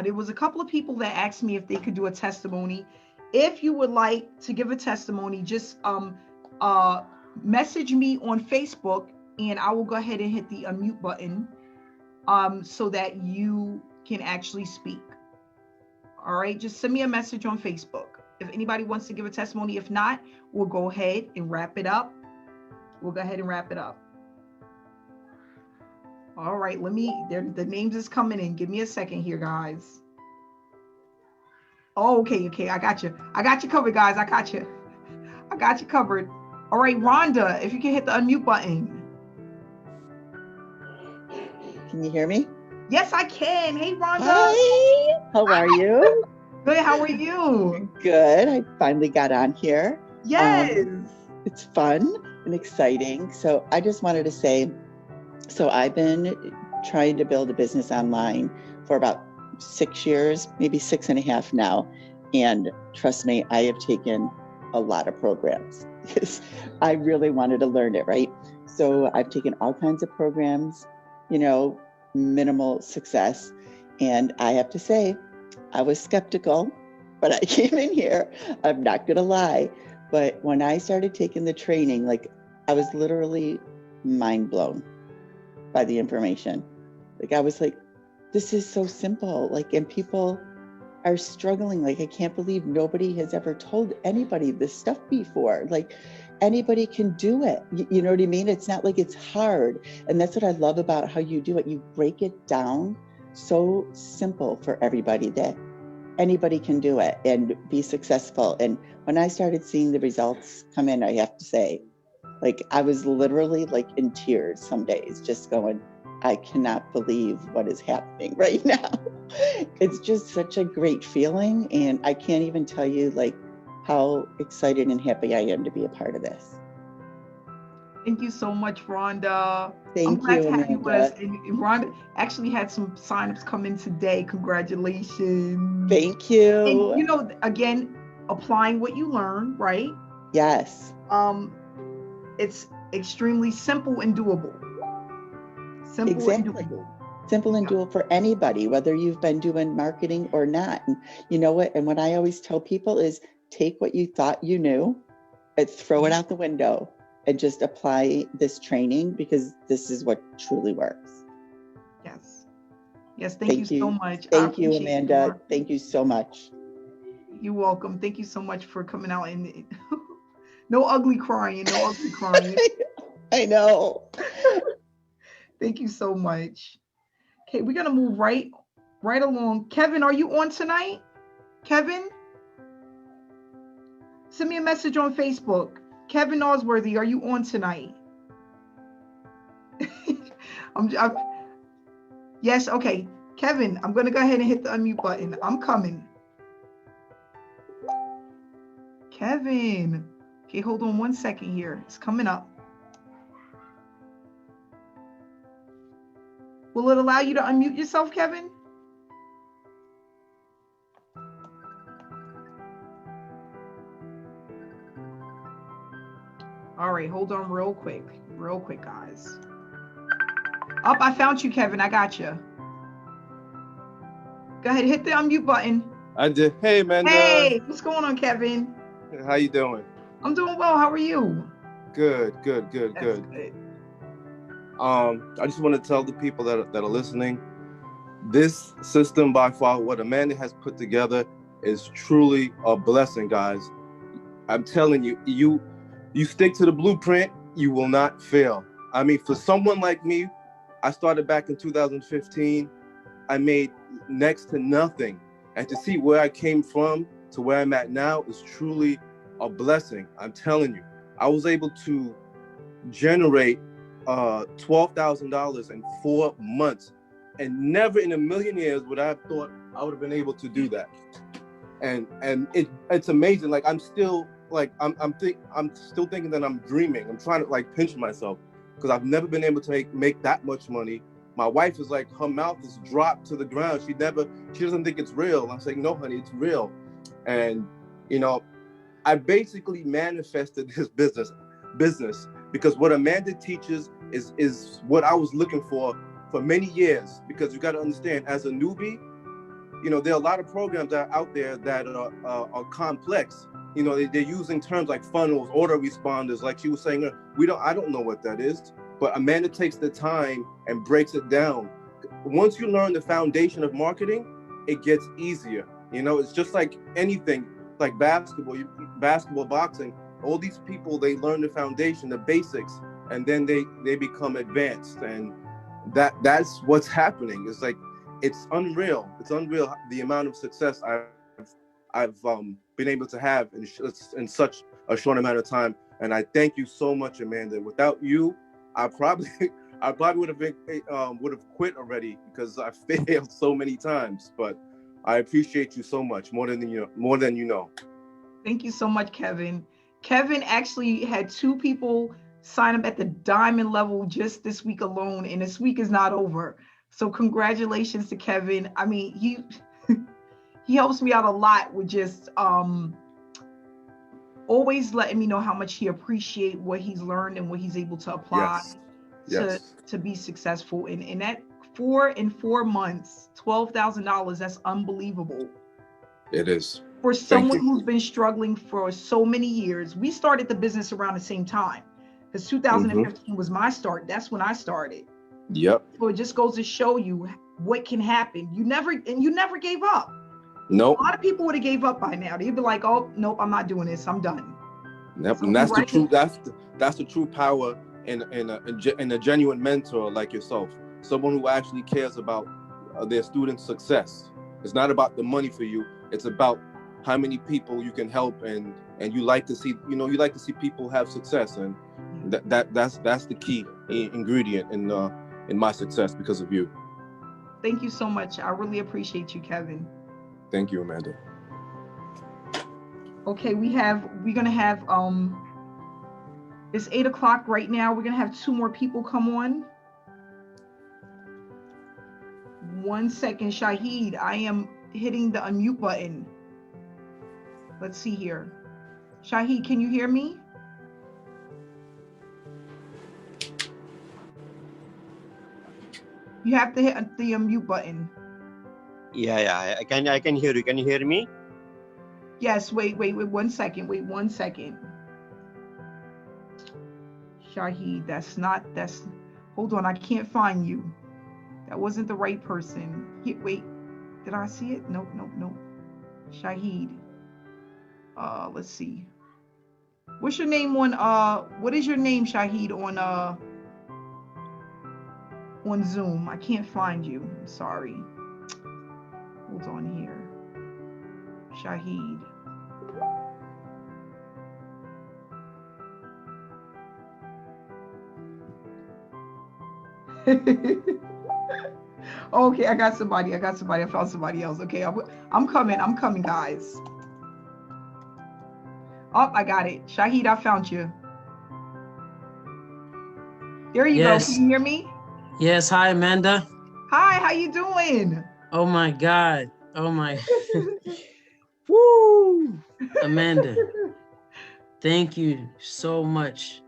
there was a couple of people that asked me if they could do a testimony. If you would like to give a testimony, just message me on Facebook, and I will go ahead and hit the unmute button so that you can actually speak. All right, just send me a message on Facebook if anybody wants to give a testimony. If not, we'll go ahead and wrap it up. All right, the names is coming in. Give me a second here, guys. Oh, okay, I got you covered, guys. I got you covered. All right, Rhonda, if you can hit the unmute button. Can you hear me? Yes, I can. Hey, Rhonda. Hi, how are you? Good, how are you? Good, I finally got on here. Yes. It's fun and exciting. So I just wanted to say, so I've been trying to build a business online for about 6 years, maybe 6.5 now. And trust me, I have taken a lot of programs because I really wanted to learn it, right? So I've taken all kinds of programs, minimal success. And I have to say, I was skeptical, but I came in here, I'm not gonna lie. But when I started taking the training, I was literally mind blown by the information. I was like, this is so simple. And people are struggling. I can't believe nobody has ever told anybody this stuff before. Anybody can do it. You know what I mean? It's not like it's hard. And that's what I love about how you do it. You break it down so simple for everybody that anybody can do it and be successful. And when I started seeing the results come in, I have to say, I was literally in tears some days, just going, I cannot believe what is happening right now. It's just such a great feeling. And I can't even tell you how excited and happy I am to be a part of this. Thank you so much, Rhonda. I'm glad to have you with us. And Rhonda actually had some signups come in today. Congratulations. Thank you. And, again, applying what you learn, right? Yes. It's extremely simple and doable. Simple and doable for anybody, whether you've been doing marketing or not. And you know what? And what I always tell people is take what you thought you knew and throw it out the window and just apply this training, because this is what truly works. Yes. Thank you so much. Thank you, Amanda. Thank you so much. You're welcome. Thank you so much for coming out. And no ugly crying. I know. Thank you so much. Okay, we're gonna move right along. Kevin, are you on tonight? Kevin, send me a message on Facebook. Kevin Osworthy, are you on tonight? Yes, okay. Kevin, I'm gonna go ahead and hit the unmute button. I'm coming. Kevin. Okay, hold on 1 second here. It's coming up. Will it allow you to unmute yourself, Kevin? All right, hold on real quick, guys. I found you, Kevin. I got you. Go ahead, hit the unmute button. I did. Hey, man. Hey, what's going on, Kevin? How you doing? I'm doing well. How are you? Good. That's good. I just want to tell the people that are listening, this system, by far, what Amanda has put together is truly a blessing, guys. I'm telling you, you stick to the blueprint, you will not fail. I mean, for someone like me, I started back in 2015. I made next to nothing. And to see where I came from to where I'm at now is truly a blessing. I'm telling you, I was able to generate $12,000 in 4 months, and never in a million years would I have thought I would have been able to do that. And it's amazing. I'm still I'm still thinking that I'm dreaming. I'm trying to pinch myself because I've never been able to make that much money. My wife is her mouth is dropped to the ground. She doesn't think it's real. I'm saying, no, honey, it's real. And I basically manifested this business because what Amanda teaches is what I was looking for many years. Because you got to understand, as a newbie, there are a lot of programs that are out there that are complex. They're using terms like funnels, autoresponders, like she was saying. I don't know what that is, but Amanda takes the time and breaks it down. Once you learn the foundation of marketing, it gets easier. It's just like anything, like basketball, boxing. All these people, they learn the foundation, the basics, and then they become advanced, and that's what's happening. It's like, it's unreal. It's unreal the amount of success I've been able to have in such a short amount of time. And I thank you so much, Amanda. Without you, I probably would have quit already, because I failed so many times. But I appreciate you so much, more than you know. Thank you so much, Kevin. Kevin actually had 2 people sign up at the diamond level just this week alone, and this week is not over. So congratulations to Kevin. I mean, he helps me out a lot with just always letting me know how much he appreciates what he's learned and what he's able to apply to be successful. And that 4 months, $12,000, that's unbelievable. It is. For someone who's been struggling for so many years. We started the business around the same time, because 2015 was my start. That's when I started. Yep. So it just goes to show you what can happen. You never gave up. Nope. A lot of people would have gave up by now. They'd be like, "Oh, nope, I'm not doing this. I'm done." Yep. So and that's the true. That's the true power in a genuine mentor like yourself. Someone who actually cares about their students' success. It's not about the money for you. It's about how many people you can help, and you like to see people have success, and that's the key ingredient in my success, because of you. Thank you so much. I really appreciate you, Kevin. Thank you, Amanda. Okay, we're gonna have it's 8 o'clock right now. We're gonna have 2 more people come on. 1 second, Shahid. I am hitting the unmute button. Let's see here. Shahid, can you hear me? You have to hit the unmute button. Yeah, I can hear you. Can you hear me? Yes, wait 1 second. Wait 1 second. Shahid, hold on, I can't find you. That wasn't the right person. Wait, did I see it? Nope. Shahid. Let's see. What's your name what is your name, Shahid, on Zoom? I can't find you. I'm sorry. Hold on here. Shahid. Okay, I got somebody. I found somebody else. Okay, I'm coming, guys. Oh, I got it. Shahid, I found you. There you go. Can you hear me? Yes. Hi, Amanda. Hi, how you doing? Oh my God. Oh my. Woo! Amanda, thank you so much.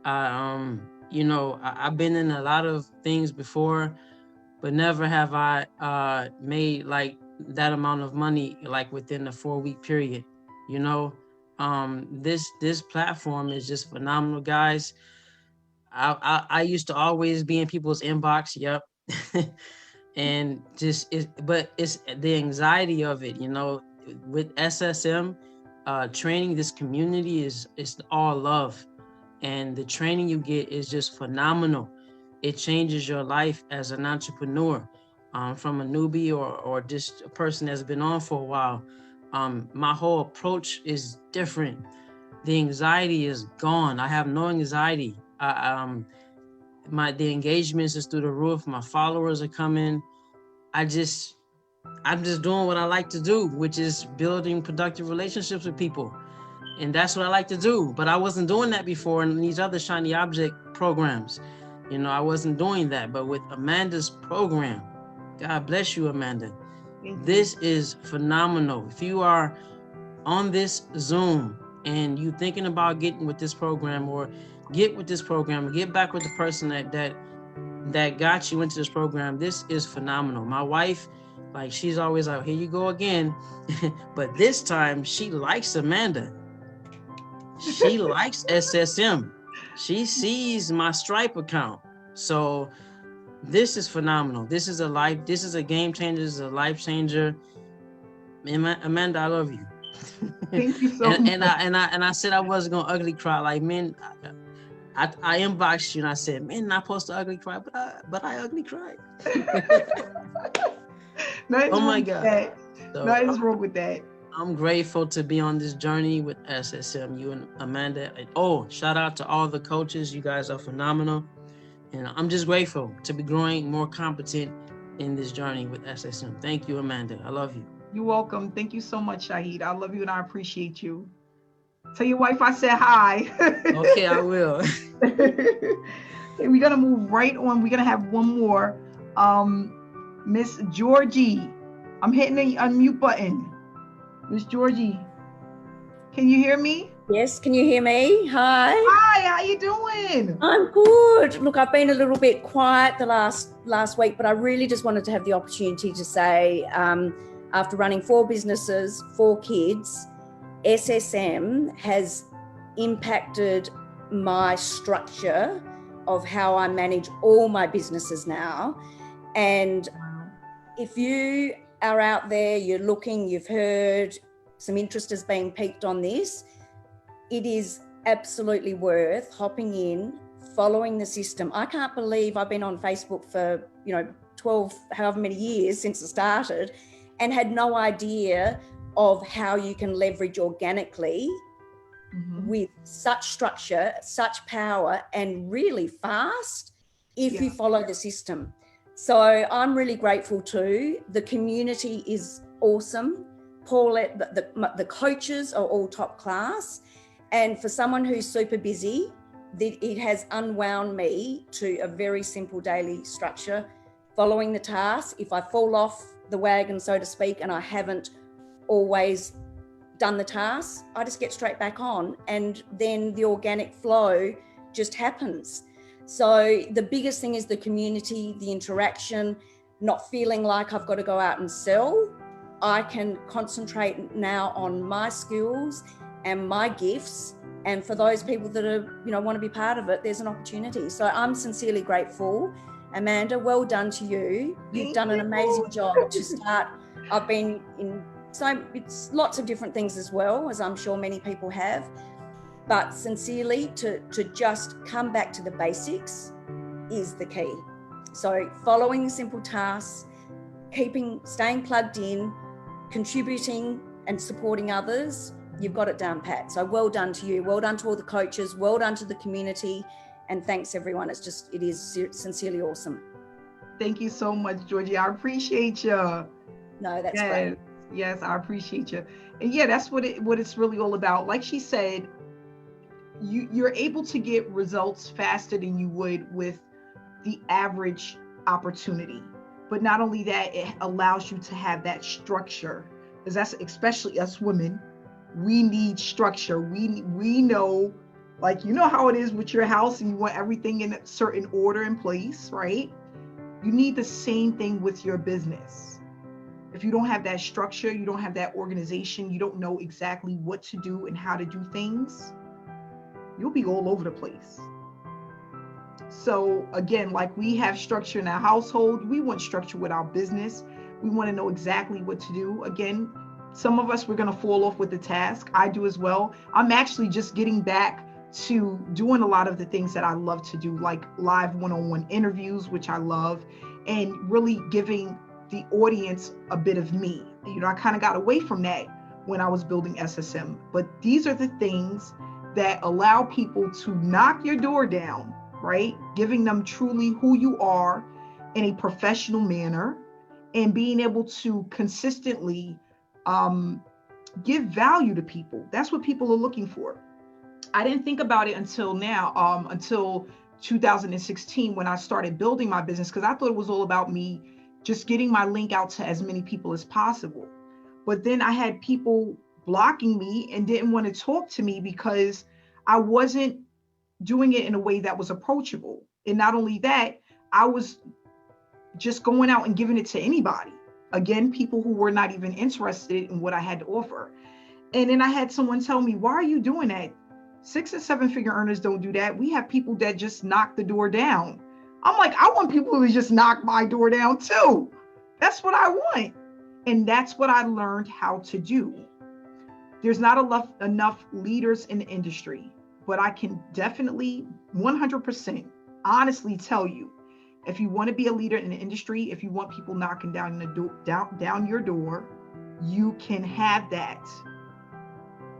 I've been in a lot of things before, but never have I made like that amount of money like within a 4-week period. This platform is just phenomenal, guys. I used to always be in people's inbox. Yep. And but it's the anxiety of it, with SSM training. This community is all love, and the training you get is just phenomenal. It changes your life as an entrepreneur, from a newbie or just a person that's been on for a while. My whole approach is different. The anxiety is gone. I have no anxiety. The engagements is through the roof. My followers are coming. I'm just doing what I like to do, which is building productive relationships with people. And that's what I like to do. But I wasn't doing that before in these other shiny object programs. I wasn't doing that. But with Amanda's program, God bless you, Amanda. This is phenomenal. If you are on this Zoom and you thinking about getting with this program, or get with this program, get back with the person that got you into this program, this is phenomenal. My wife Like she's always like, here you go again. But this time she likes Amanda. She likes SSM. She sees my Stripe account. So this is phenomenal. This is a game changer. This is a life changer. Amanda, I love you. Thank you so much. And I said I wasn't gonna ugly cry. Like, man, I inboxed you and I said, man, not supposed to ugly cry, but I ugly cried. Oh my God. So, nothing's wrong with that. I'm grateful to be on this journey with SSM, you and Amanda. And, oh, shout out to all the coaches. You guys are phenomenal. And I'm just grateful to be growing more competent in this journey with SSM. Thank you, Amanda. I love you. You're welcome. Thank you so much, Shahid. I love you and I appreciate you. Tell your wife I said hi. Okay, I will. Okay, we're gonna move right on. We're gonna have one more. Miss Georgie. I'm hitting the unmute button. Miss Georgie, can you hear me? Yes, can you hear me? Hi. Hi, how you doing? I'm good. Look, I've been a little bit quiet the last week, but I really just wanted to have the opportunity to say, after running 4 businesses, 4 kids, SSM has impacted my structure of how I manage all my businesses now. And if you are out there, you're looking, you've heard, some interest has been piqued on this, it is absolutely worth hopping in, following the system. I can't believe I've been on Facebook for, 12, however many years since I started, and had no idea of how you can leverage organically with such structure, such power, and really fast if you follow the system. So I'm really grateful too. The community is awesome. Paulette, the coaches are all top class. And for someone who's super busy, it has unwound me to a very simple daily structure, following the task. If I fall off the wagon, so to speak, and I haven't always done the task, I just get straight back on, and then the organic flow just happens. So the biggest thing is the community, the interaction, not feeling like I've got to go out and sell. I can concentrate now on my skills and my gifts. And for those people that are, want to be part of it, there's an opportunity. So I'm sincerely grateful. Amanda, well done to you. You've done an amazing job to start. I've been in it's lots of different things as well, as I'm sure many people have. But sincerely, to just come back to the basics is the key. So following simple tasks, staying plugged in, contributing and supporting others, you've got it down pat. So well done to you. Well done to all the coaches. Well done to the community. And thanks everyone. It is sincerely awesome. Thank you so much, Georgie. I appreciate you. No, that's great. Yes, I appreciate you. And yeah, that's what it's really all about. Like she said, you're able to get results faster than you would with the average opportunity. But not only that, it allows you to have that structure, because that's, especially us women, we need structure. We know, like, how it is with your house and you want everything in a certain order and place, right? You need the same thing with your business. If you don't have that structure, you don't have that organization, you don't know exactly what to do and how to do things, you'll be all over the place. So again, like we have structure in our household, we want structure with our business. We want to know exactly what to do. Again, some of us, we're going to fall off with the task. I do as well. I'm actually just getting back to doing a lot of the things that I love to do, like live one-on-one interviews, which I love, and really giving the audience a bit of me. I kind of got away from that when I was building SSM, but these are the things that allow people to knock your door down, right? Giving them truly who you are in a professional manner, and being able to consistently give value to people. That's what people are looking for. I didn't think about it until now, until 2016, when I started building my business, because I thought it was all about me just getting my link out to as many people as possible. But then I had people blocking me and didn't want to talk to me because I wasn't doing it in a way that was approachable. And not only that, I was just going out and giving it to anybody. Again, people who were not even interested in what I had to offer. And then I had someone tell me, why are you doing that? 6 and 7 figure earners don't do that. We have people that just knock the door down. I'm like, I want people who just knock my door down too. That's what I want. And that's what I learned how to do. There's not enough leaders in the industry, but I can definitely 100% honestly tell you, if you want to be a leader in the industry, if you want people knocking down the door, down your door, you can have that.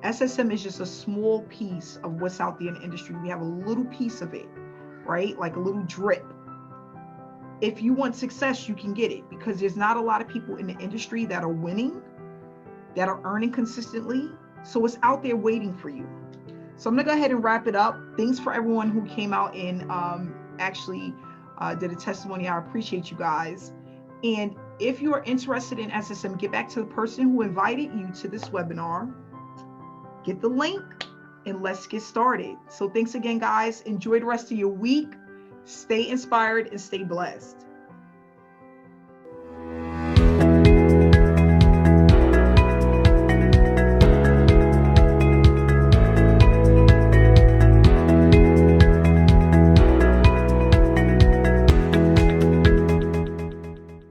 SSM is just a small piece of what's out there in the industry. We have a little piece of it, right? Like a little drip. If you want success, you can get it, because there's not a lot of people in the industry that are winning, that are earning consistently. So it's out there waiting for you. So I'm gonna go ahead and wrap it up. Thanks for everyone who came out and actually did a testimony. I appreciate you guys. And if you are interested in SSM, get back to the person who invited you to this webinar. Get the link and let's get started. So thanks again, guys. Enjoy the rest of your week. Stay inspired and stay blessed.